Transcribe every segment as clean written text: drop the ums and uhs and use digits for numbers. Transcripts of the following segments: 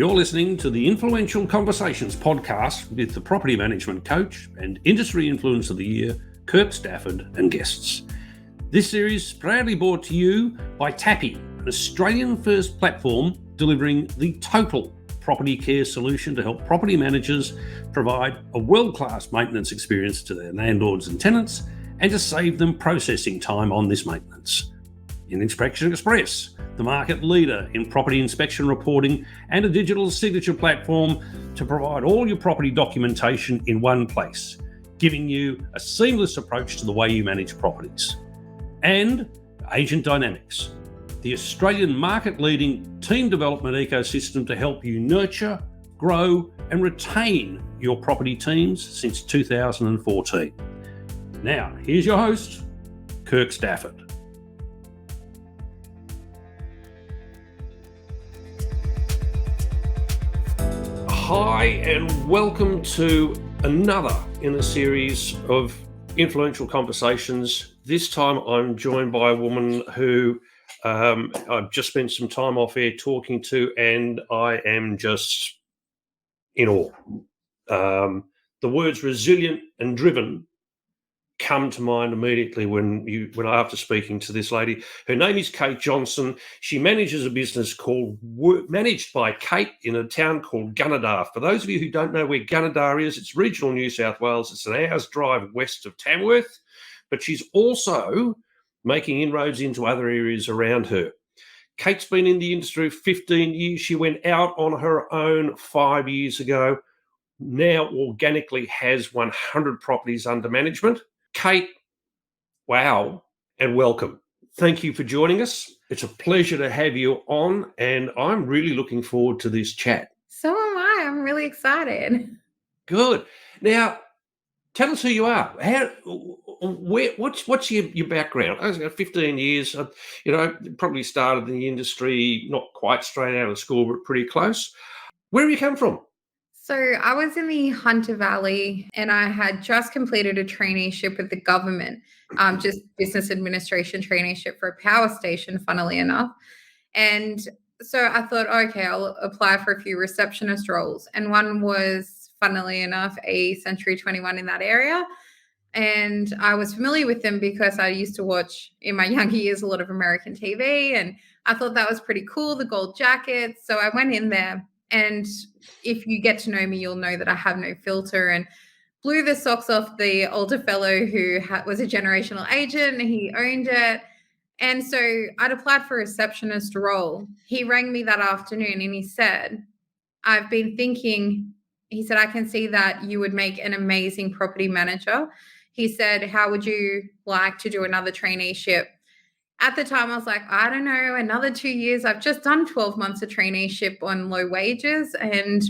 You're listening to the Influential Conversations podcast with the property management coach and industry influence of the year, Kirk, Stafford, and guests. This series is proudly brought to you by Tappy, an Australian-first platform delivering the total property care solution to help property managers provide a world-class maintenance experience to their landlords and tenants and to save them processing time on this maintenance. In Inspection Express, the market leader in property inspection reporting and a digital signature platform to provide all your property documentation in one place, giving you a seamless approach to the way you manage properties. And Agent Dynamics, the Australian market-leading team development ecosystem to help you nurture, grow and retain your property teams since 2014. Now, here's your host, Kirk Stafford. Hi and welcome to another in a series of influential conversations. This time I'm joined by a woman who I've just spent some time off air talking to, and I am just in awe. The words resilient and driven come to mind immediately when after speaking to this lady. Her name is Kate Johnson. She manages a business called Managed by Kate in a town called Gunnedah. For those of you who don't know where Gunnedah is, it's regional New South Wales. It's an hour's drive west of Tamworth, but she's also making inroads into other areas around her. Kate's been in the industry 15 years. She went out on her own 5 years ago. Now organically has 100 properties under management. Kate, wow, and welcome. Thank you for joining us. It's a pleasure to have you on, and I'm really looking forward to this chat. So am I. I'm really excited. Good. Now, tell us who you are. What's your background? I was 15 years. Probably started in the industry not quite straight out of school, but pretty close. Where have you come from? So I was in the Hunter Valley and I had just completed a traineeship with the government, just business administration traineeship for a power station, funnily enough. And so I thought, okay, I'll apply for a few receptionist roles. And one was, funnily enough, a Century 21 in that area. And I was familiar with them because I used to watch in my younger years a lot of American TV. And I thought that was pretty cool, the gold jackets. So I went in there. And if you get to know me, you'll know that I have no filter, and blew the socks off the older fellow who was a generational agent. He owned it. And so I'd applied for a receptionist role. He rang me that afternoon and he said, I've been thinking, he said, I can see that you would make an amazing property manager. He said, how would you like to do another traineeship? At the time, I was like, I don't know, another 2 years. I've just done 12 months of traineeship on low wages. And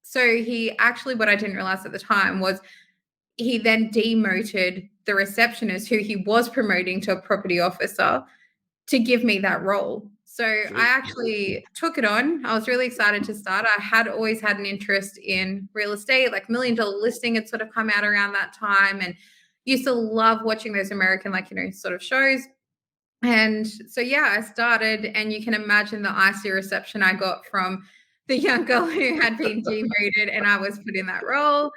so he actually, what I didn't realize at the time was he then demoted the receptionist who he was promoting to a property officer to give me that role. So I actually took it on. I was really excited to start. I had always had an interest in real estate, like $1 Million Listing had sort of come out around that time, and used to love watching those American, sort of shows. And so, I started, and you can imagine the icy reception I got from the young girl who had been demoted and I was put in that role.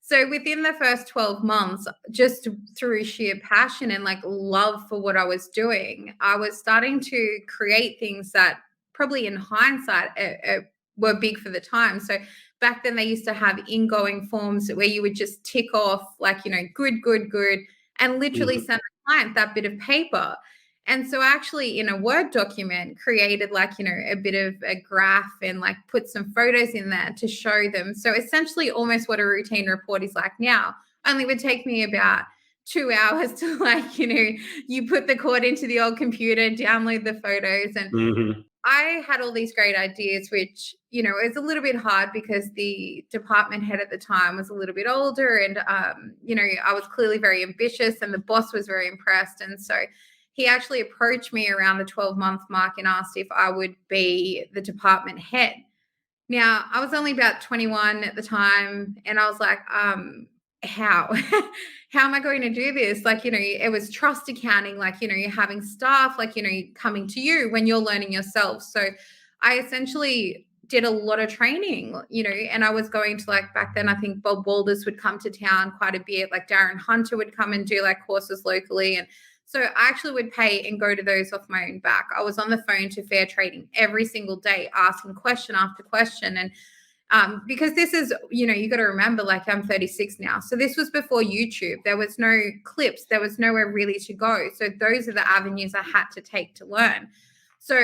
So within the first 12 months, just through sheer passion and love for what I was doing, I was starting to create things that probably in hindsight were big for the time. So back then they used to have ingoing forms where you would just tick off good, and literally send the client that bit of paper. And so actually in a Word document created a bit of a graph and put some photos in there to show them. So essentially almost what a routine report is like now, only would take me about 2 hours to you put the cord into the old computer, download the photos. And I had all these great ideas, which, is a little bit hard because the department head at the time was a little bit older and, I was clearly very ambitious and the boss was very impressed. And so he actually approached me around the 12-month mark and asked if I would be the department head. Now, I was only about 21 at the time, and I was like, how? How am I going to do this? It was trust accounting, you're having staff, coming to you when you're learning yourself. So I essentially did a lot of training, and I was going to, like, back then, I think Bob Walders would come to town quite a bit. Like Darren Hunter would come and do like courses locally. And so I actually would pay and go to those off my own back. I was on the phone to fair trading every single day, asking question after question. And because this is, you got to remember, like, I'm 36 now. So this was before YouTube. There was no clips. There was nowhere really to go. So those are the avenues I had to take to learn. So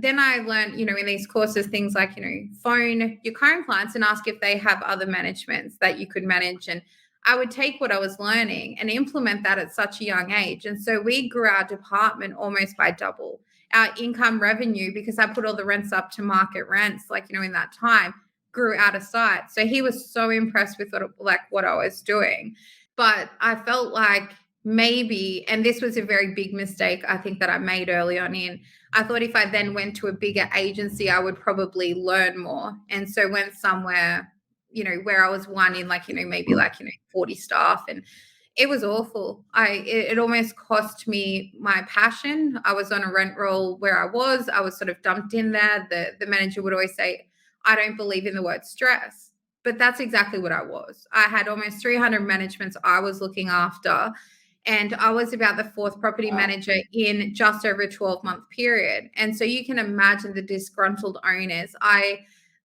then I learned, in these courses, things like, phone your current clients and ask if they have other managements that you could manage. And I would take what I was learning and implement that at such a young age. And so we grew our department almost by double. Our income revenue, because I put all the rents up to market rents, like, in that time, grew out of sight. So he was so impressed with what I was doing. But I felt like maybe, and this was a very big mistake I think that I made early on in, I thought if I then went to a bigger agency, I would probably learn more. And so went somewhere, where I was one in, like, maybe like, 40 staff, and it was awful. It almost cost me my passion. I was on a rent roll where I was sort of dumped in there. The manager would always say, I don't believe in the word stress, but that's exactly what I was. I had almost 300 managements I was looking after. And I was about the fourth property manager in just over a 12-month period. And so you can imagine the disgruntled owners. I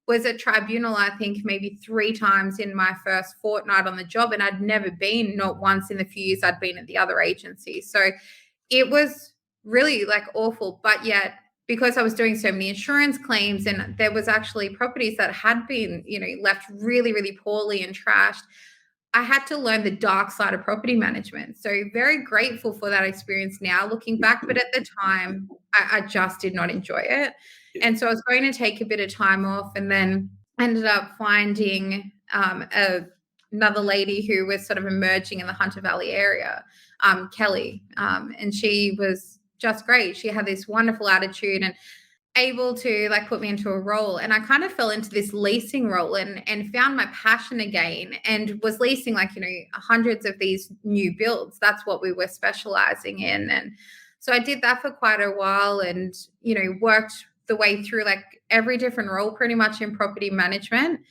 was at tribunal, I think, maybe 3 times in my first fortnight on the job. And I'd never been, not once in the few years I'd been at the other agency. So it was really, like, awful. But yet, because I was doing so many insurance claims, and there was actually properties that had been, left really, really poorly and trashed, I had to learn the dark side of property management. So very grateful for that experience now looking back. But at the time, I just did not enjoy it. And so I was going to take a bit of time off, and then ended up finding another lady who was sort of emerging in the Hunter Valley area, Kelly. And she was just great. She had this wonderful attitude and able to, like, put me into a role. And I kind of fell into this leasing role and found my passion again, and was leasing, like, hundreds of these new builds. That's what we were specializing in. And so I did that for quite a while, and, worked the way through, like, every different role pretty much in property management.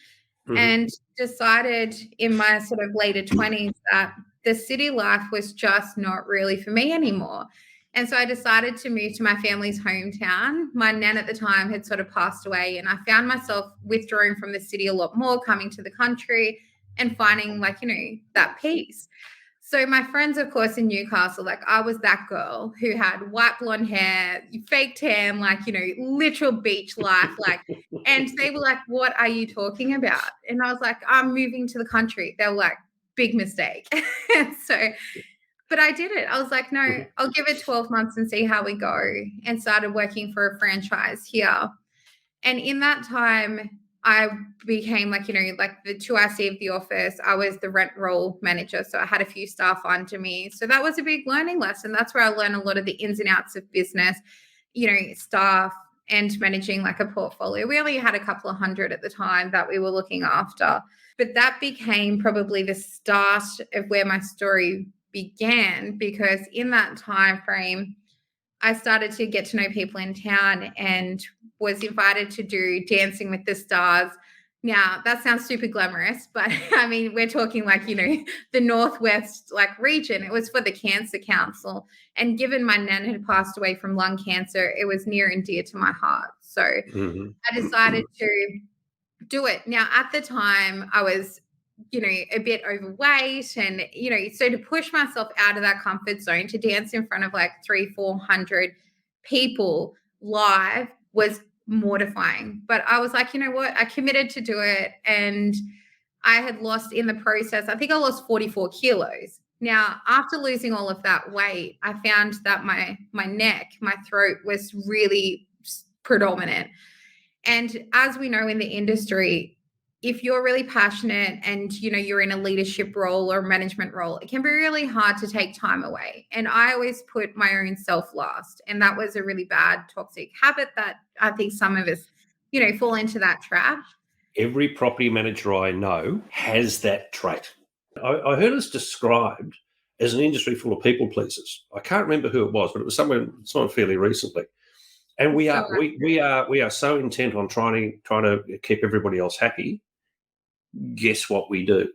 Mm-hmm. And decided in my sort of later 20s that the city life was just not really for me anymore. And so I decided to move to my family's hometown. My nan at the time had sort of passed away, and I found myself withdrawing from the city a lot more, coming to the country and finding, like, that peace. So my friends, of course, in Newcastle, like, I was that girl who had white blonde hair, fake tan, like, literal beach life, like, and they were like, what are you talking about? And I was like, I'm moving to the country. They were like, big mistake. But I did it. I was like, no, I'll give it 12 months and see how we go, and started working for a franchise here. And in that time, I became, like, like the 2IC of the office. I was the rent roll manager. So I had a few staff under me. So that was a big learning lesson. That's where I learned a lot of the ins and outs of business, staff, and managing, like, a portfolio. We only had a couple of hundred at the time that we were looking after. But that became probably the start of where my story began, because in that time frame, I started to get to know people in town and was invited to do Dancing with the Stars. Now, that sounds super glamorous, but I mean, we're talking, like, the Northwest, like, region. It was for the Cancer Council. And given my nan had passed away from lung cancer, it was near and dear to my heart. So I decided to do it. Now, at the time, I was, a bit overweight, and, so to push myself out of that comfort zone to dance in front of, like, 300-400 people live was mortifying. But I was like, you know what? I committed to do it, and I had lost, in the process, I think I lost 44 kilos. Now, after losing all of that weight, I found that my neck, my throat was really predominant. And as we know in the industry, if you're really passionate and, you're in a leadership role or management role, it can be really hard to take time away. And I always put my own self last. And that was a really bad, toxic habit that I think some of us, fall into that trap. Every property manager I know has that trait. I heard us described as an industry full of people pleasers. I can't remember who it was, but it was someone fairly recently. And we So are we are so intent on trying to keep everybody else happy. Guess what we do?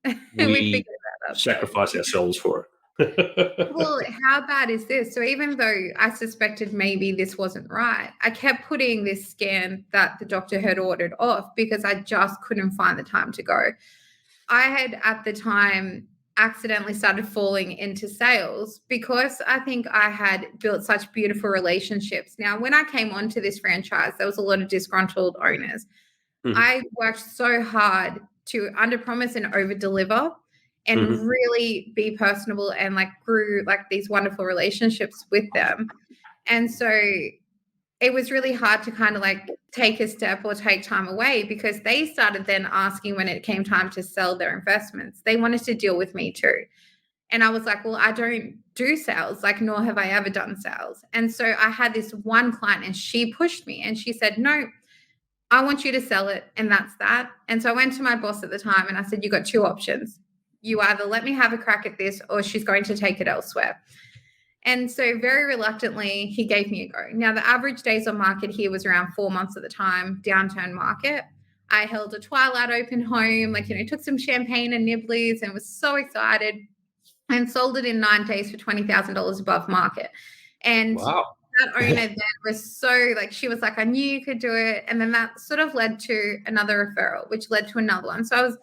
we We figured that out. So. sacrifice ourselves for it. Well, how bad is this? So even though I suspected maybe this wasn't right, I kept putting this scan that the doctor had ordered off because I just couldn't find the time to go. I had at the time accidentally started falling into sales because I think I had built such beautiful relationships. Now, when I came onto this franchise, there was a lot of disgruntled owners. Mhm. I worked so hard to underpromise and overdeliver Mhm. and really be personable and like grew like these wonderful relationships with them. And so it was really hard to kind of like take a step or take time away because they started then asking when it came time to sell their investments. They wanted to deal with me too. And I was like, well, I don't do sales, like, nor have I ever done sales. And so I had this one client and she pushed me and she said, no, I want you to sell it. And that's that. And so I went to my boss at the time and I said, you got two options. You either let me have a crack at this or she's going to take it elsewhere. And so very reluctantly, he gave me a go. Now, the average days on market here was around 4 months at the time, downturn market. I held a twilight open home, like, took some champagne and nibblies and was so excited and sold it in 9 days for $20,000 above market. And Wow. that owner then was so like, she was like, I knew you could do it. And then that sort of led to another referral, which led to another one. So I was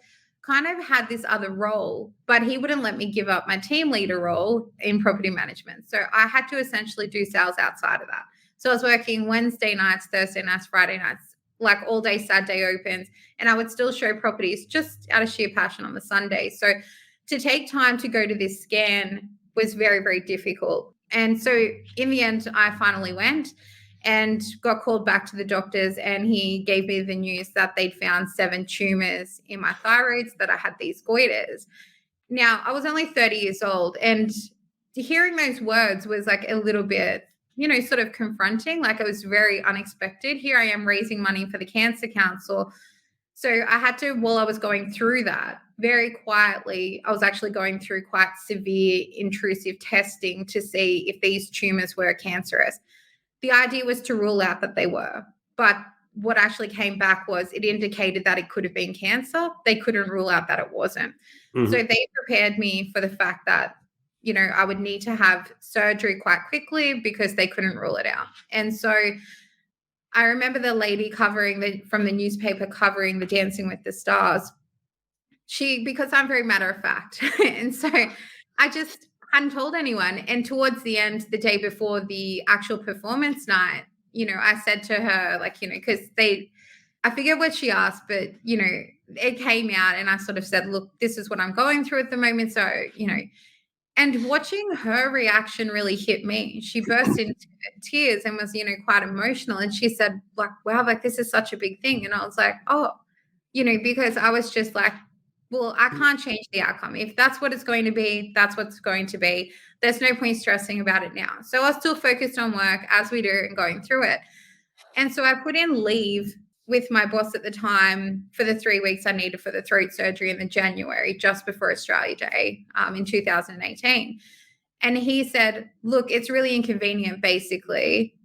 kind of had this other role, but he wouldn't let me give up my team leader role in property management. So I had to essentially do sales outside of that. So I was working Wednesday nights, Thursday nights, Friday nights, like all day Saturday opens, and I would still show properties just out of sheer passion on the Sunday. So to take time to go to this scan was very, very difficult. And so in the end, I finally went and got called back to the doctors, and he gave me the news that they'd found 7 tumors in my thyroids, that I had these goiters. Now, I was only 30 years old, and hearing those words was like a little bit, sort of confronting. Like, it was very unexpected. Here I am raising money for the Cancer Council. So I had to, while I was going through that, very quietly, I was actually going through quite severe intrusive testing to see if these tumors were cancerous. The idea was to rule out that they were, but what actually came back was it indicated that it could have been cancer. They couldn't rule out that it wasn't. Mhm. So they prepared me for the fact that, I would need to have surgery quite quickly because they couldn't rule it out. And so I remember the lady from the newspaper covering the Dancing with the Stars. Because I'm very matter of fact. And so I just hadn't told anyone. And towards the end, the day before the actual performance night, I said to her, like, because I forget what she asked, but, it came out and I sort of said, look, this is what I'm going through at the moment. So, and watching her reaction really hit me. She burst into tears and was, quite emotional. And she said, like, wow, like, this is such a big thing. And I was like, oh, because I was just like, well, I can't change the outcome. If that's what it's going to be, that's what's going to be. There's no point stressing about it now. So I was still focused on work as we do and going through it. And so I put in leave with my boss at the time for the 3 weeks I needed for the throat surgery in the January, just before Australia Day in 2018. And he said, look, it's really inconvenient, basically.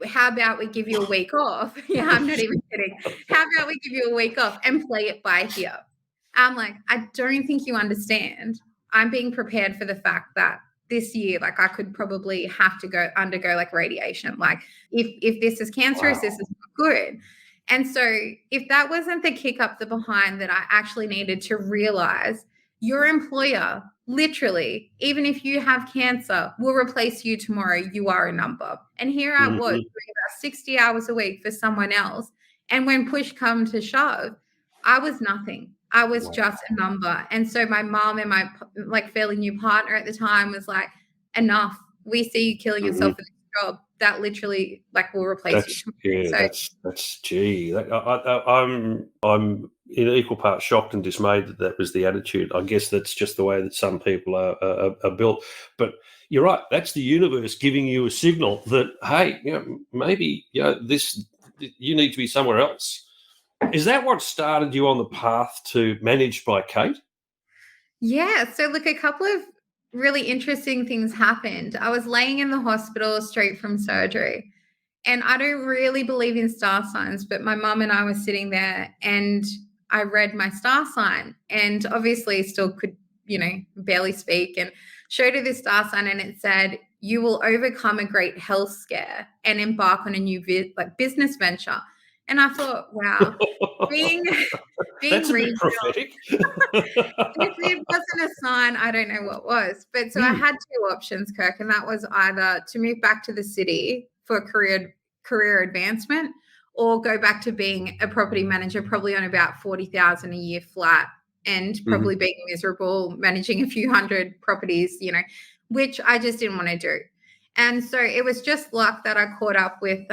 How about we give you a week off? Yeah, I'm not even kidding. How about we give you a week off and play it by ear? I'm like, I don't think you understand. I'm being prepared for the fact that this year, like, I could probably have to undergo like radiation. Like, if this is cancerous, Wow. this is not good. And so if that wasn't the kick up the behind that I actually needed to realize, your employer, literally, even if you have cancer, will replace you tomorrow. You are a number. And here I was doing about 60 hours a week for someone else. And when push come to shove, I was nothing. I was just a number. And so my mom and my like fairly new partner at the time was like, enough. We see you killing yourself Mhm. for this job. That literally like will replace you tomorrow. So That's gee. I'm in equal parts shocked and dismayed that that was the attitude. I guess that's just the way that some people are built. But you're right. That's the universe giving you a signal that, hey, maybe this, you need to be somewhere else. Is that what started you on the path to Managed by Kate? yeah, so look, a couple of really interesting things happened. I was laying in the hospital straight from surgery, And I don't really believe in star signs, but my mum and I were sitting there and I read my star sign and obviously still could, barely speak, and showed her this star sign and it said, "You will overcome a great health scare and embark on a new business venture." And I thought, wow, being That's being a bit regional, prophetic. if it wasn't a sign, I don't know what was. But so I had two options, Kirk, and that was either to move back to the city for career advancement, or go back to being a property manager, probably on about 40,000 a year flat, and probably being miserable, managing a few hundred properties, which I just didn't want to do. And so it was just luck that I caught up with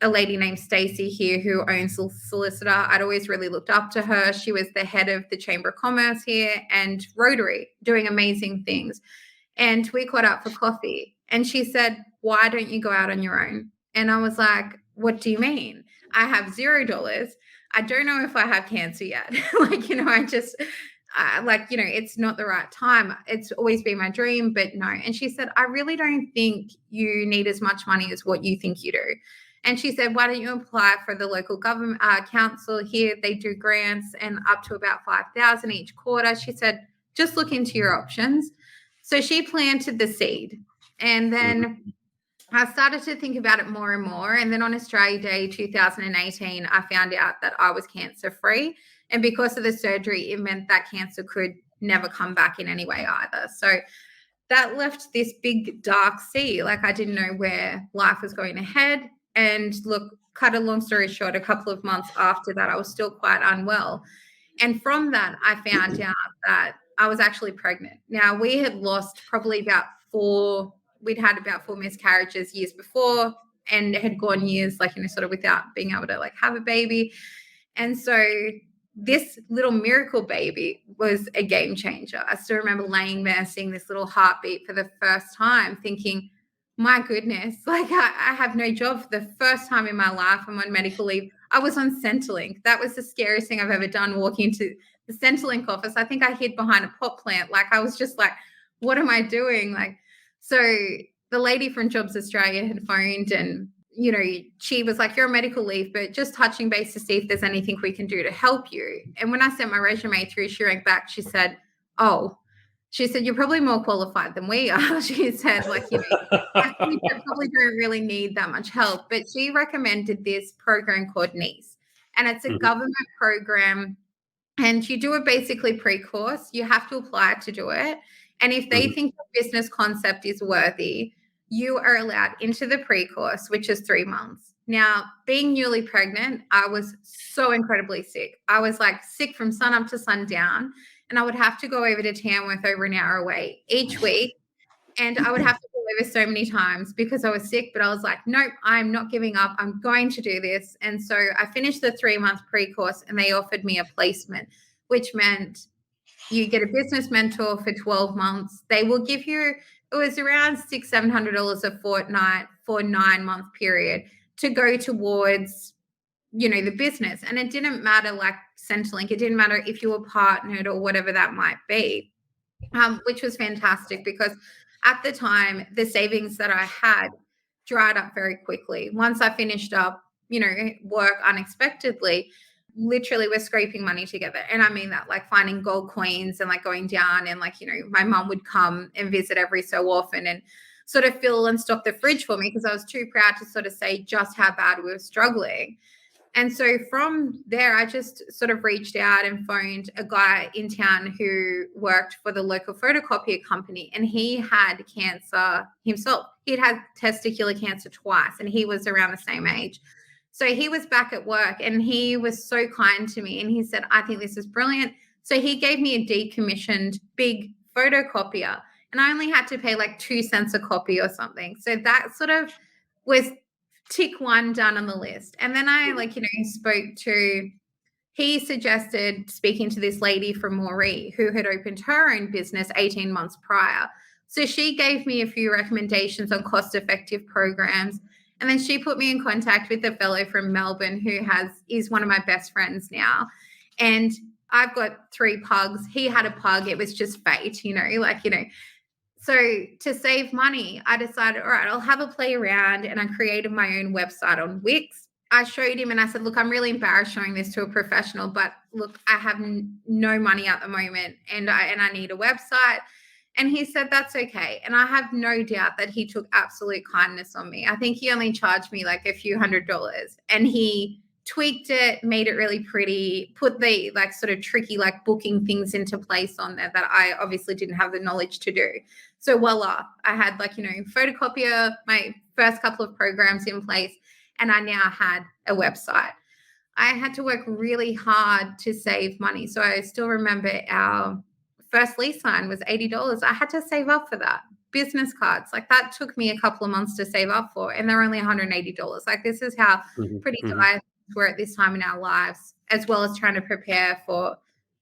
a lady named Stacey here who owns a solicitor. I'd always really looked up to her. She was the head of the Chamber of Commerce here and Rotary, doing amazing things. And we caught up for coffee. And she said, "Why don't you go out on your own?" And I was like, "What do you mean? I have $0. I don't know if I have cancer yet." It's not the right time. It's always been my dream, but no. And she said, "I really don't think you need as much money as what you think you do." And she said, "Why don't you apply for the local government council here? They do grants and up to about 5,000 each quarter." She said, "Just look into your options." So she planted the seed. And then I started to think about it more and more. And then on Australia Day 2018, I found out that I was cancer free. And because of the surgery, it meant that cancer could never come back in any way either. So that left this big dark sea. Like, I didn't know where life was going to head. And look, cut a long story short, a couple of months after that, I was still quite unwell. And from that, I found out that I was actually pregnant. Now, we had lost probably we'd had about 4 miscarriages years before, and it had gone years, sort of without being able to have a baby. And so this little miracle baby was a game changer. I still remember laying there, seeing this little heartbeat for the first time, thinking, my goodness, I have no job. For the first time in my life, I'm on medical leave. I was on Centrelink. That was the scariest thing I've ever done, walking into the Centrelink office. I think I hid behind a pot plant. I was just like, what am I doing? So the lady from Jobs Australia had phoned and, she was like, "You're on medical leave, but just touching base to see if there's anything we can do to help you." And when I sent my resume through, she rang back. She said, "You're probably more qualified than we are." She said, "I think you probably don't really need that much help." But she recommended this program called NICE. And it's a government program. And you do it basically pre-course. You have to apply to do it. And if they think the business concept is worthy, you are allowed into the pre-course, which is 3 months. Now, being newly pregnant, I was so incredibly sick. I was sick from sun up to sundown. And I would have to go over to Tamworth, over an hour away each week. And I would have to go over so many times because I was sick. But I was like, nope, I'm not giving up. I'm going to do this. And so I finished the 3-month pre-course and they offered me a placement, which meant you get a business mentor for 12 months. They will give you, it was around $600-700 a fortnight for a 9-month period to go towards, the business. And it didn't matter Centrelink. It didn't matter if you were partnered or whatever that might be, which was fantastic because at the time, the savings that I had dried up very quickly. Once I finished up, work unexpectedly, literally we're scraping money together. And I mean that, finding gold coins and going down and my mom would come and visit every so often and sort of fill and stock the fridge for me because I was too proud to sort of say just how bad we were struggling. And so from there, I just sort of reached out and phoned a guy in town who worked for the local photocopier company, and he had cancer himself. He'd had testicular cancer twice, and he was around the same age. So he was back at work, and he was so kind to me, and he said, "I think this is brilliant." So he gave me a decommissioned big photocopier, and I only had to pay 2 cents a copy or something. So that sort of was tick 1 done on the list. And then I he suggested speaking to this lady from Moree who had opened her own business 18 months prior. So she gave me a few recommendations on cost-effective programs. And then she put me in contact with a fellow from Melbourne who is one of my best friends now. And I've got 3 pugs. He had a pug. It was just fate, So to save money, I decided, all right, I'll have a play around, and I created my own website on Wix. I showed him and I said, look, I'm really embarrassed showing this to a professional, but look, I have no money at the moment, and I need a website. And he said, that's okay. And I have no doubt that he took absolute kindness on me. I think he only charged me like a few $100s, and he tweaked it, made it really pretty, put the like sort of tricky like booking things into place on there that I obviously didn't have the knowledge to do. So voila, I had like, photocopier, my first couple of programs in place, and I now had a website. I had to work really hard to save money. So I still remember our first lease sign was $80. I had to save up for that. Business cards, like that took me a couple of months to save up for, and they're only $180. Like this is how pretty dire we're at this time in our lives, as well as trying to prepare for,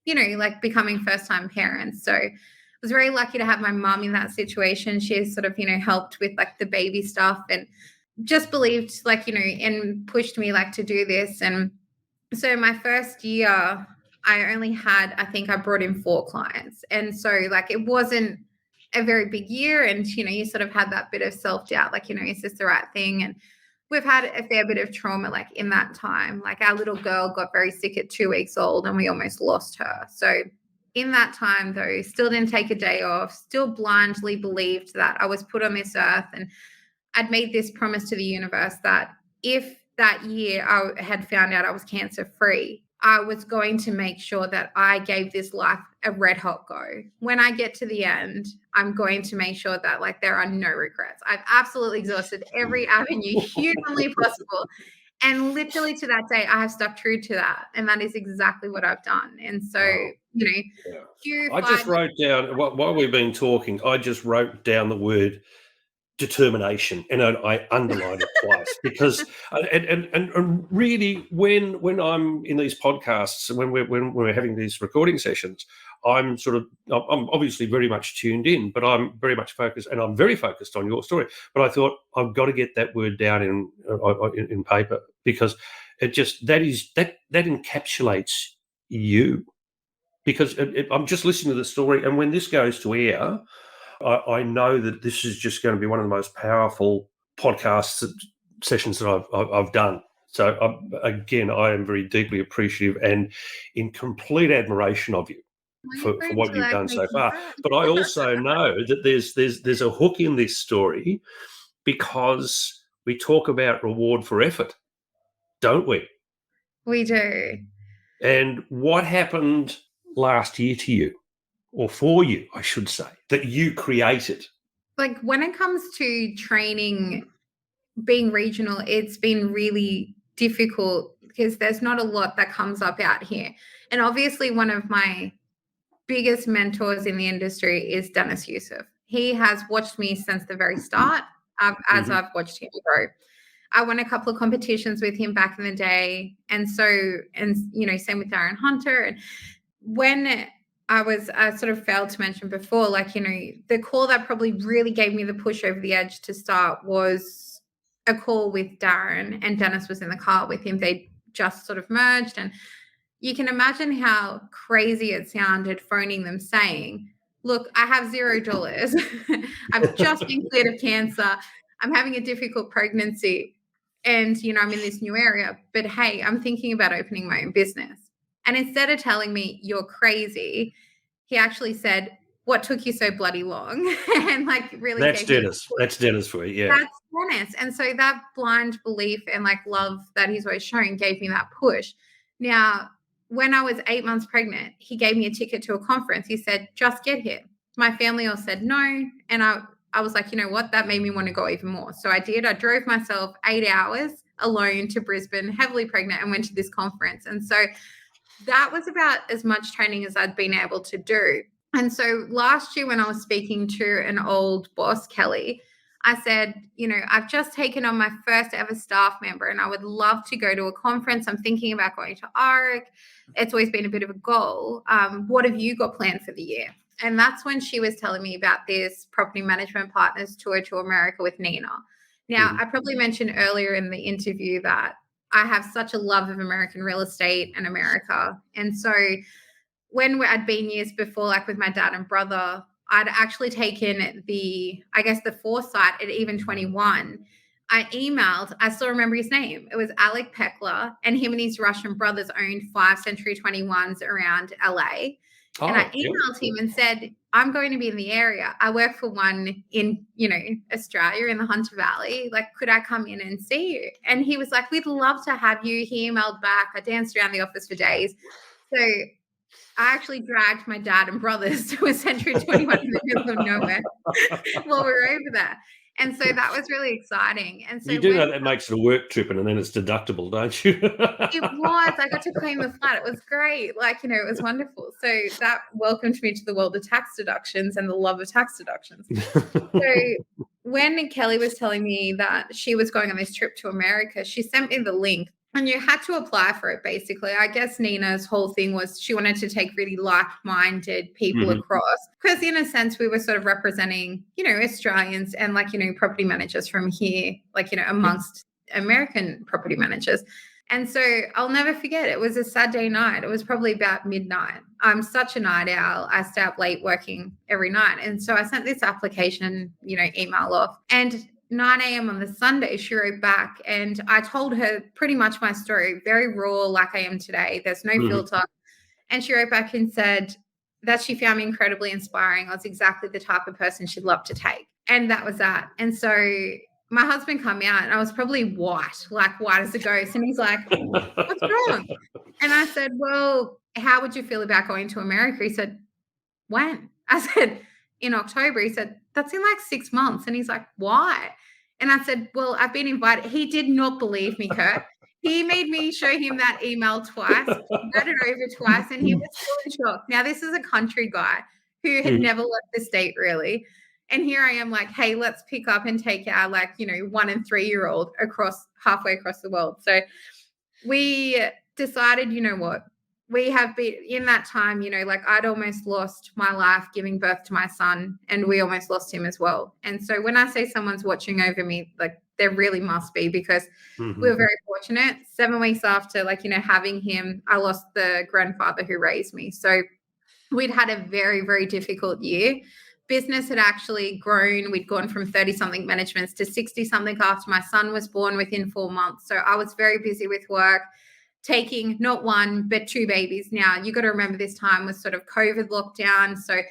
like becoming first-time parents. So I was very lucky to have my mom in that situation. She sort of, helped with like the baby stuff, and just believed like, and pushed me like to do this. And so my first year, I brought in 4 clients. And so like, it wasn't a very big year. And, you sort of had that bit of self-doubt, like, is this the right thing? And we've had a fair bit of trauma, like in that time. Like our little girl got very sick at 2 weeks old, and we almost lost her. So in that time though, still didn't take a day off, still blindly believed that I was put on this earth. And I'd made this promise to the universe that if that year I had found out I was cancer free, I was going to make sure that I gave this life a red hot go. When I get to the end, I'm going to make sure that like there are no regrets. I've absolutely exhausted every avenue humanly possible. And literally to that day, I have stuck true to that. And that is exactly what I've done. And so, I just wrote down, while we've been talking, I just wrote down the word determination, and I underlined it twice, because and really when I'm in these podcasts, when we're having these recording sessions, I'm obviously very much tuned in, but I'm very much focused, and I'm very focused on your story. But I thought I've got to get that word down in paper, because it just that encapsulates you. Because I'm just listening to the story, and when this goes to air, I know that this is just going to be one of the most powerful podcast sessions that I've done. So again, I am very deeply appreciative and in complete admiration of you for what you've done so far. But I also know that there's a hook in this story, because we talk about reward for effort, don't we? We do. And what happened last year to you, or for you, I should say, that you created? Like when it comes to training, being regional, it's been really difficult because there's not a lot that comes up out here. And obviously one of my biggest mentors in the industry is Dennis Youssef. He has watched me since the very start, as I've watched him grow. I won a couple of competitions with him back in the day. And so, same with Darren Hunter. And when I sort of failed to mention before, like, the call that probably really gave me the push over the edge to start was a call with Darren, and Dennis was in the car with him. They just sort of merged, and you can imagine how crazy it sounded phoning them saying, look, I have $0. I've just been cleared of cancer. I'm having a difficult pregnancy, and, I'm in this new area, but hey, I'm thinking about opening my own business. And instead of telling me you're crazy, he actually said, what took you so bloody long? And like really That's Dennis. That's Dennis for you. Yeah. That's Dennis. And so that blind belief and like love that he's always shown gave me that push. Now, when I was 8 months pregnant, he gave me a ticket to a conference. He said, just get here. My family all said no. And I was like, you know what? That made me want to go even more. So I did. I drove myself 8 hours alone to Brisbane, heavily pregnant, and went to this conference. And so that was about as much training as I'd been able to do. And so last year when I was speaking to an old boss, Kelly, I said, I've just taken on my first ever staff member, and I would love to go to a conference. I'm thinking about going to ARC. It's always been a bit of a goal. What have you got planned for the year? And that's when she was telling me about this Property Management Partners tour to America with Nina. Now, I probably mentioned earlier in the interview that I have such a love of American real estate and America. And so when I'd been years before, like with my dad and brother, I'd actually taken the foresight at even 21. I emailed, I still remember his name. It was Alec Pekler, and him and his Russian brothers owned 5 Century 21s around LA. And I emailed him and said, I'm going to be in the area. I work for one in, Australia in the Hunter Valley. Like, could I come in and see you? And he was like, we'd love to have you. He emailed back. I danced around the office for days. So I actually dragged my dad and brothers to a Century 21 in the middle of nowhere while we were over there. And so that was really exciting. And so you do know that makes it a work trip and then it's deductible, don't you? It was. I got to claim the flat. It was great. Like, it was wonderful. So that welcomed me to the world of tax deductions and the love of tax deductions. So when Kelly was telling me that she was going on this trip to America, she sent me the link. And you had to apply for it, basically. I guess Nina's whole thing was she wanted to take really like-minded people across. Because in a sense, we were sort of representing, Australians and property managers from here, amongst American property managers. And so I'll never forget, it was a Saturday night. It was probably about midnight. I'm such a night owl. I stay up late working every night. And so I sent this application, email off. And 9 a.m. on the Sunday, she wrote back, and I told her pretty much my story, very raw like I am today. There's no filter. And she wrote back and said that she found me incredibly inspiring. I was exactly the type of person she'd love to take. And that was that. And so my husband came out, and I was probably white as a ghost. And he's like, what's wrong? And I said, well, how would you feel about going to America? He said, when? I said, in October. He said, that's in like 6 months. And he's like, why? And I said, well, I've been invited. He did not believe me, Kirk. He made me show him that email twice, read it over twice, and he was still in shock. Now, this is a country guy who had never left the state, really. And here I am like, hey, let's pick up and take our 1 and 3-year-old halfway across the world. So we decided, what? We have been in that time, I'd almost lost my life giving birth to my son, and we almost lost him as well. And so when I say someone's watching over me, there really must be, because we were very fortunate. 7 weeks after, having him, I lost the grandfather who raised me. So we'd had a very, very difficult year. Business had actually grown. We'd gone from 30-something managements to 60-something after my son was born within 4 months. So I was very busy with work, taking not 1, but 2 babies. Now, you got to remember this time was sort of COVID lockdown. So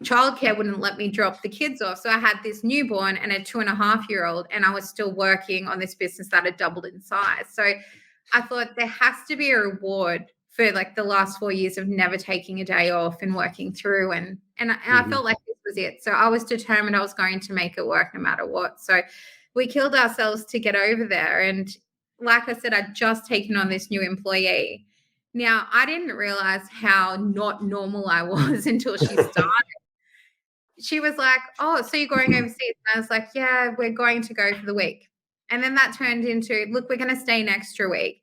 childcare wouldn't let me drop the kids off. So I had this newborn and a 2.5-year-old, and I was still working on this business that had doubled in size. So I thought there has to be a reward for the last 4 years of never taking a day off and working through. And I felt like this was it. So I was determined I was going to make it work no matter what. So we killed ourselves to get over there. And like I said, I'd just taken on this new employee. Now, I didn't realize how not normal I was until she started. She was like, oh, so you're going overseas? And I was like, yeah, we're going to go for the week. And then that turned into, look, we're going to stay an extra week.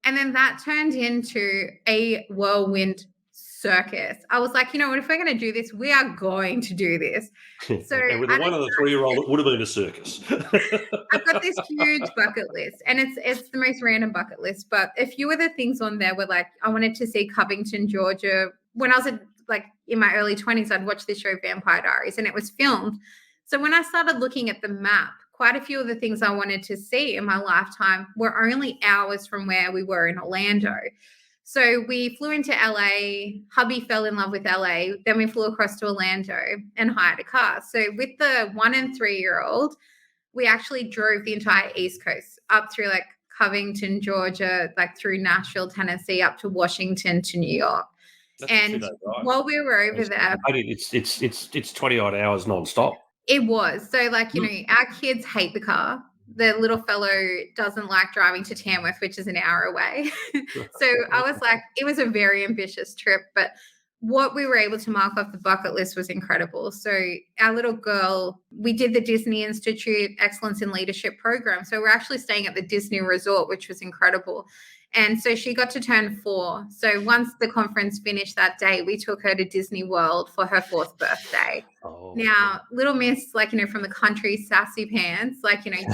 And then that turned into a whirlwind circus. I was like, what, if we're going to do this, we are going to do this. So and with a 1 and a 3-year-old, it would have been a circus. I've got this huge bucket list, and it's the most random bucket list. But a few of the things on there were I wanted to see Covington, Georgia. When I was in my early 20s, I'd watched this show Vampire Diaries, and it was filmed. So when I started looking at the map, quite a few of the things I wanted to see in my lifetime were only hours from where we were in Orlando. So we flew into LA. Hubby fell in love with LA. Then we flew across to Orlando and hired a car. So with the 1 and 3-year-old, we actually drove the entire East Coast up through Covington, Georgia, through Nashville, Tennessee, up to Washington to New York. And while we were over there, it's 20 odd hours nonstop. It was. So our kids hate the car. The little fellow doesn't like driving to Tamworth, which is an hour away. So I was like, it was a very ambitious trip, but what we were able to mark off the bucket list was incredible. So our little girl, we did the Disney Institute Excellence in Leadership program. So we're actually staying at the Disney Resort, which was incredible. And so she got to turn 4. So once the conference finished that day, we took her to Disney World for her 4th birthday. Oh. Now, little miss, from the country, sassy pants,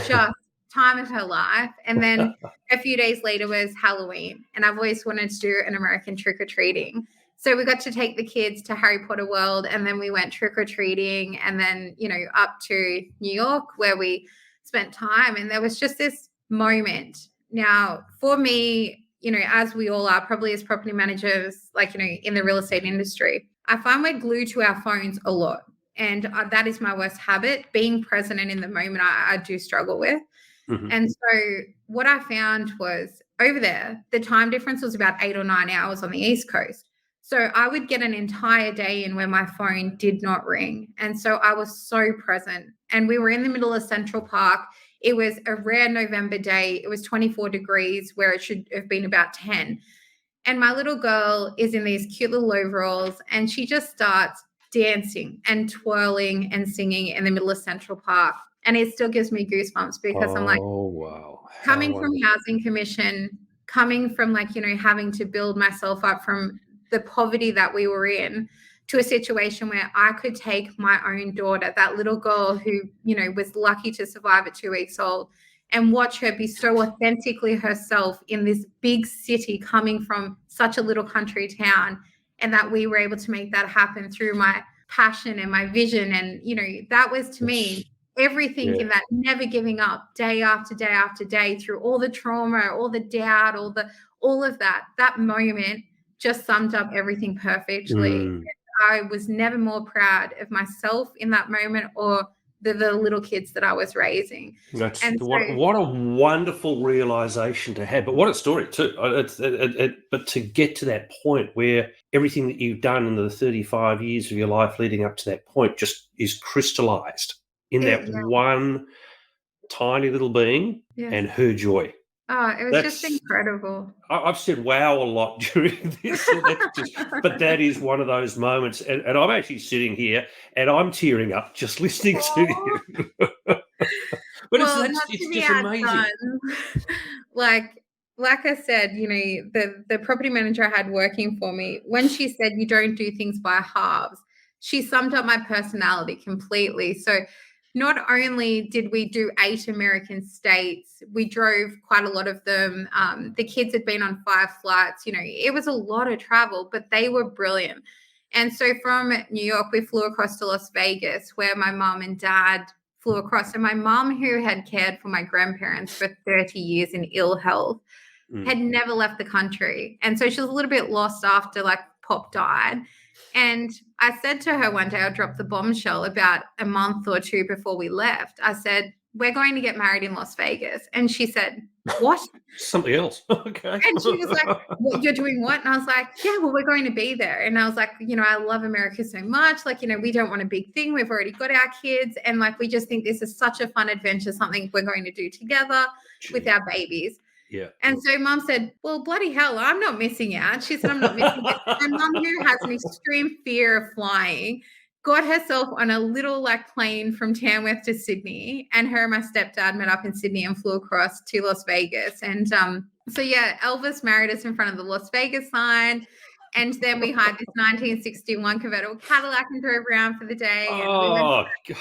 just time of her life. And then a few days later was Halloween. And I've always wanted to do an American trick-or-treating. So we got to take the kids to Harry Potter World, and then we went trick-or-treating, and then, up to New York where we spent time. And there was just this moment. Now, for me, as we all are, probably as property managers, in the real estate industry, I find we're glued to our phones a lot. And that is my worst habit. Being present and in the moment, I do struggle with. Mhm. And so what I found was over there, the time difference was about 8 or 9 hours on the East Coast. So I would get an entire day in where my phone did not ring. And so I was so present. And we were in the middle of Central Park. It was a rare November day. It was 24 degrees where it should have been about 10. And my little girl is in these cute little overalls, and she just starts dancing and twirling and singing in the middle of Central Park. And it still gives me goosebumps because I'm like, Oh, wow. coming from housing commission, coming from having to build myself up from the poverty that we were in, to a situation where I could take my own daughter, that little girl who, was lucky to survive at 2 weeks old, and watch her be so authentically herself in this big city coming from such a little country town, and that we were able to make that happen through my passion and my vision. And, that was to me everything in that never giving up day after day after day through all the trauma, all the doubt, all of that moment just summed up everything perfectly. I was never more proud of myself in that moment, or the little kids that I was raising. What a wonderful realization to have, but what a story too. But to get to that point where everything that you've done in the 35 years of your life leading up to that point just is crystallized in that one tiny little being and her joy. Oh, it was just incredible. I've said wow a lot during this, but that is one of those moments. And I'm actually sitting here and I'm tearing up just listening to you. But it's just amazing. Like I said, the property manager I had working for me, when she said you don't do things by halves, she summed up my personality completely. So not only did we do 8 American states, we drove quite a lot of them. The kids had been on 5 flights. It was a lot of travel, but they were brilliant. And so from New York, we flew across to Las Vegas, where my mom and dad flew across. And my mom, who had cared for my grandparents for 30 years in ill health, had never left the country. And so she was a little bit lost after Pop died. And I said to her one day, I dropped the bombshell about a month or 2 before we left. I said, we're going to get married in Las Vegas. And she said, what? Something else. Okay. And she was like, what, you're doing what? And I was like, yeah, well, we're going to be there. And I was like, I love America so much. We don't want a big thing. We've already got our kids. And we just think this is such a fun adventure, something we're going to do together with our babies. Yeah. And so Mum said, well, bloody hell, I'm not missing out. She said, I'm not missing it. And Mum, who has an extreme fear of flying, got herself on a little plane from Tamworth to Sydney, and her and my stepdad met up in Sydney and flew across to Las Vegas. And so Elvis married us in front of the Las Vegas sign. And then we hired this 1961 convertible Cadillac and drove around for the day. And we went to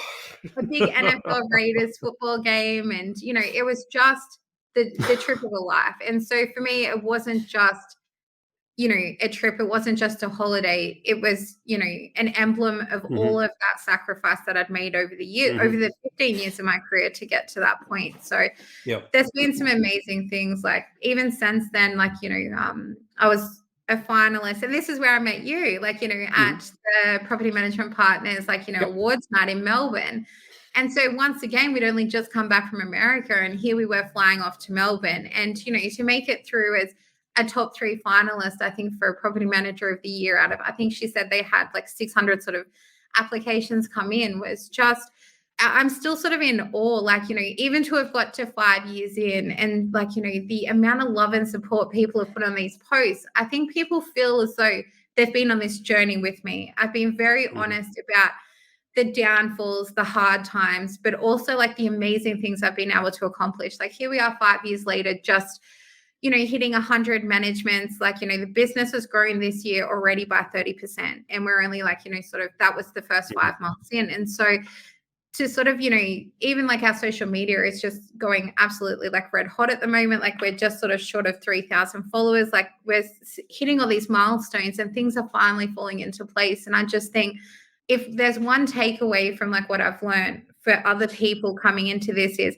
a big NFL Raiders football game. And, it was just the trip of a life. And so for me, it wasn't just, a trip. It wasn't just a holiday. It was, an emblem of all of that sacrifice that I'd made over the year, over the 15 years of my career to get to that point. So there's been some amazing things. Even since then, I was a finalist, and this is where I met you, at the Property Management Partners, awards night in Melbourne. And so once again, we'd only just come back from America, and here we were flying off to Melbourne. And, to make it through as a top 3 finalist, I think, for Property Manager of the Year out of, I think she said they had 600 sort of applications come in, was just, I'm still sort of in awe, even to have got to 5 years in, and the amount of love and support people have put on these posts. I think people feel as though they've been on this journey with me. I've been very honest about the downfalls, the hard times, but also the amazing things I've been able to accomplish. Here we are 5 years later, just, hitting 100 managements. The business has grown this year already by 30%. And we're only that was the first 5 months in. And so to sort of, even like our social media is just going absolutely like red hot at the moment. Like we're just sort of short of 3,000 followers. Like we're hitting all these milestones and things are finally falling into place. And I just think if there's one takeaway from like what I've learned for other people coming into this is,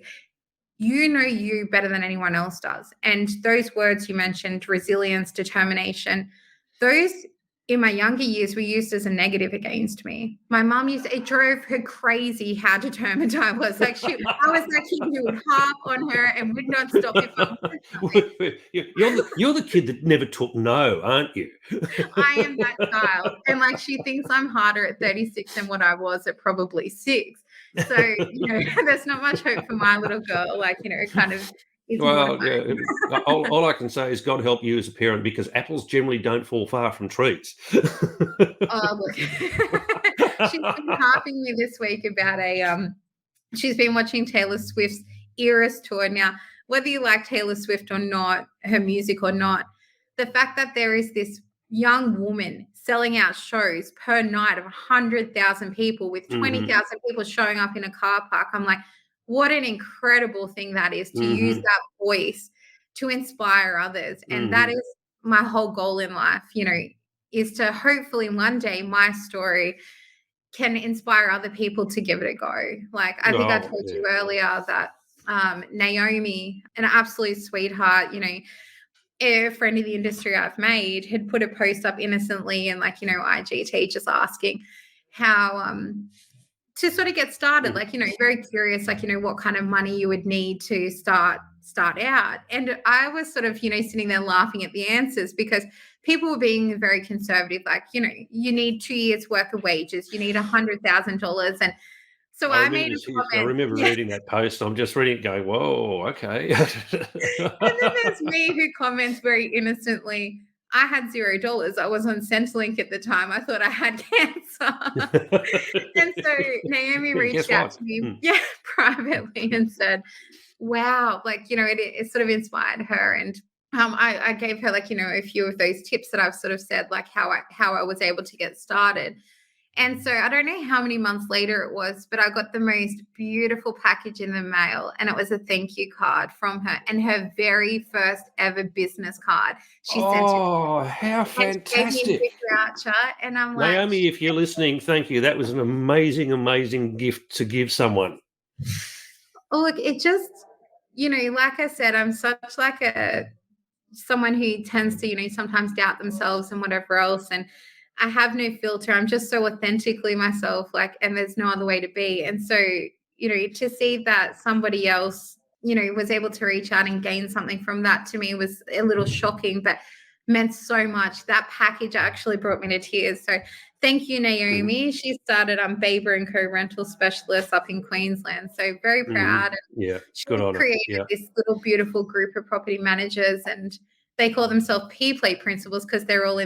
you know you better than anyone else does. And those words you mentioned, resilience, determination, those in my younger years were used as a negative against me. My mom it drove her crazy how determined I was. Like I was that kid who would harp on her and would not stop if I wanted something. You're the kid that never took no, aren't you? I am that child. And like she thinks I'm harder at 36 than what I was at probably 6. So, there's not much hope for my little girl. Like, it kind of is Well, yeah. All I can say is God help you as a parent, because apples generally don't fall far from trees. Oh, look. She's been harping me this week about she's been watching Taylor Swift's Eras tour. Now, whether you like Taylor Swift or not, her music or not, the fact that there is this young woman selling out shows per night of 100,000 people with 20,000 people showing up in a car park, I'm like, what an incredible thing that is to use that voice to inspire others. And that is my whole goal in life, is to hopefully one day my story can inspire other people to give it a go. Like I think I told you earlier that Naomi, an absolute sweetheart, a friend in the industry I've made, had put a post up innocently and like, IGT, just asking how to sort of get started, like, very curious, like, what kind of money you would need to start out. And I was sort of, sitting there laughing at the answers because people were being very conservative, like, you need 2 years worth of wages, you need $100,000. And so I made a comment. I remember reading that post. I'm just reading it going, whoa, okay. And then there's me who comments very innocently, I had $0. I was on Centrelink at the time. I thought I had cancer. And so Naomi reached out to me, privately and said, wow, like, it sort of inspired her. And I gave her like, a few of those tips that I've sort of said, like how I was able to get started. And so I don't know how many months later it was, but I got the most beautiful package in the mail, and it was a thank you card from her and her very first ever business card. She sent it. Oh, how fantastic. Gave me a big voucher, and I'm like, Naomi, if you're listening, thank you. That was an amazing, amazing gift to give someone. Oh, look, it just, like I said, I'm such like someone who tends to, sometimes doubt themselves and whatever else. And I have no filter. I'm just so authentically myself, like, and there's no other way to be. And so, to see that somebody else, was able to reach out and gain something from that, to me was a little shocking, but meant so much. That package actually brought me to tears. So thank you, Naomi. She started Baber & Co rental specialist up in Queensland. So very proud. Yeah, she good on her. created this little beautiful group of property managers, and they call themselves P-Play principals because they're all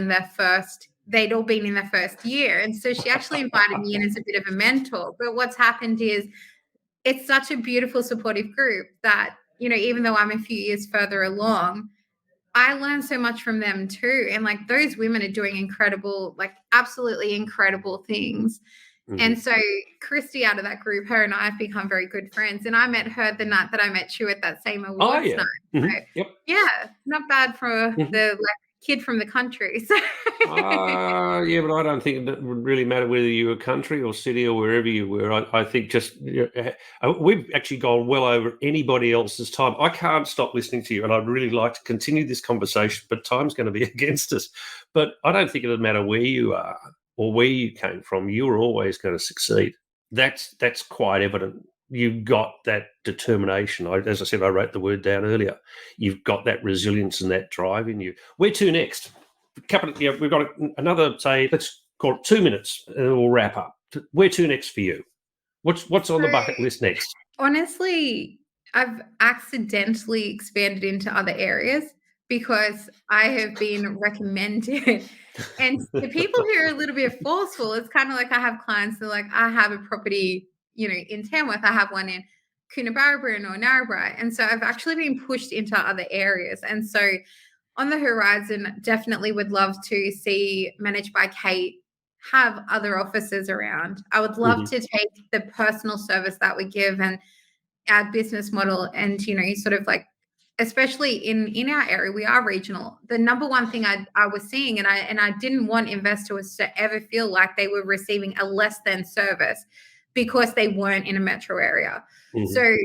they'd all been in their first year. And so she actually invited me in as a bit of a mentor. But what's happened is it's such a beautiful, supportive group that, even though I'm a few years further along, I learned so much from them too. And like those women are doing incredible, like absolutely incredible things. And so Christy out of that group, her and I have become very good friends. And I met her the night that I met you at that same awards night. So, yeah, not bad for the kid from the country. So. Yeah, but I don't think it would really matter whether you were country or city or wherever you were. I think just we've actually gone well over anybody else's time. I can't stop listening to you, and I'd really like to continue this conversation, but time's going to be against us. But I don't think it would matter where you are or where you came from. You were always going to succeed. That's quite evident. You've got that determination. As I said, I wrote the word down earlier. You've got that resilience and that drive in you. Where to next? We've got another, say, let's call it 2 minutes, and we'll wrap up. Where to next for you? What's on the bucket list next? Honestly, I've accidentally expanded into other areas because I have been recommended. And the people who are a little bit forceful, it's kind of like I have clients that are like, I have a property, in Tamworth, I have one in Coonabarabran or Narrabri. And so I've actually been pushed into other areas. And so on the horizon, definitely would love to see Managed by Kate have other offices around. I would love to take the personal service that we give and our business model and, sort of like, especially in our area, we are regional. The number one thing I was seeing, and I didn't want investors to ever feel like they were receiving a less than service because they weren't in a metro area. So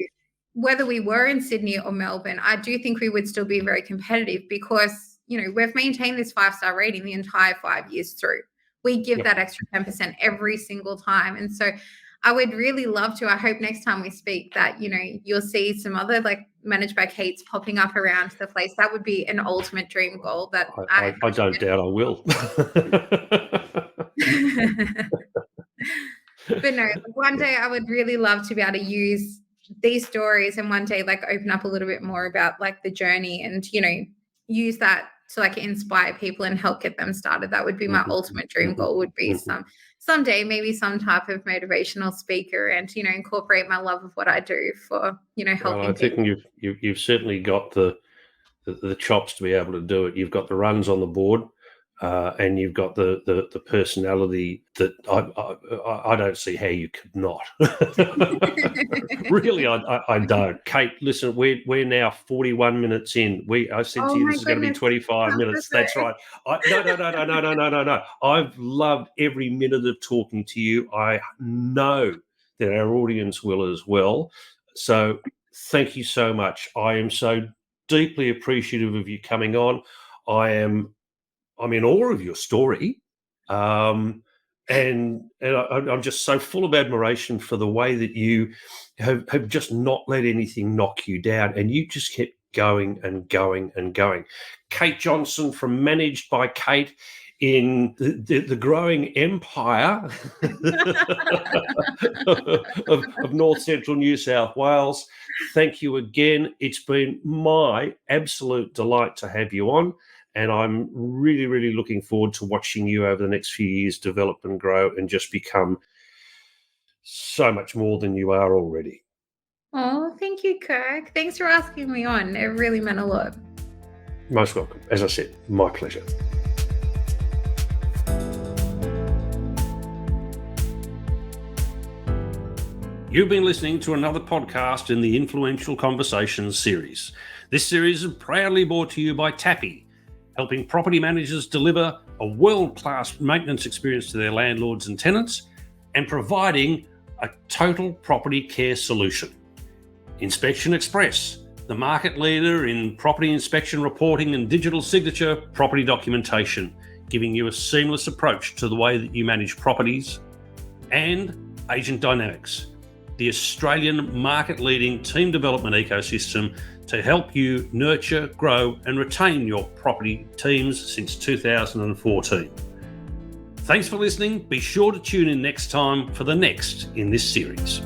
whether we were in Sydney or Melbourne, I do think we would still be very competitive because, we've maintained this 5-star rating the entire 5 years through. We give that extra 10% every single time. And so I would really love to, I hope next time we speak that, you'll see some other like Managed by Kate's popping up around the place. That would be an ultimate dream goal that I don't doubt I will. But no, one day I would really love to be able to use these stories and one day like open up a little bit more about like the journey and, use that to like inspire people and help get them started. That would be my ultimate dream goal, would be someday maybe some type of motivational speaker and, incorporate my love of what I do for, helping well, I think people. You've certainly got the chops to be able to do it. You've got the runs on the board. And you've got the personality that I don't see how you could not. Really, I don't. Kate, listen, we're now 41 minutes in. I said to you this is going to be 25 minutes. That's right. No. I've loved every minute of talking to you. I know that our audience will as well. So thank you so much. I am so deeply appreciative of you coming on. I'm in awe of your story, and I'm just so full of admiration for the way that you have just not let anything knock you down, and you just kept going and going and going. Kate Johnson from Managed by Kate in the growing empire of North Central New South Wales. Thank you again. It's been my absolute delight to have you on. And I'm really, really looking forward to watching you over the next few years develop and grow and just become so much more than you are already. Oh, thank you, Kirk. Thanks for asking me on. It really meant a lot. Most welcome. As I said, my pleasure. You've been listening to another podcast in the Influential Conversations series. This series is proudly brought to you by Tappy, helping property managers deliver a world-class maintenance experience to their landlords and tenants and providing a total property care solution. Inspection Express, the market leader in property inspection reporting and digital signature property documentation, giving you a seamless approach to the way that you manage properties. And Agent Dynamics, the Australian market-leading team development ecosystem to help you nurture, grow and retain your property teams since 2014. Thanks for listening. Be sure to tune in next time for the next in this series.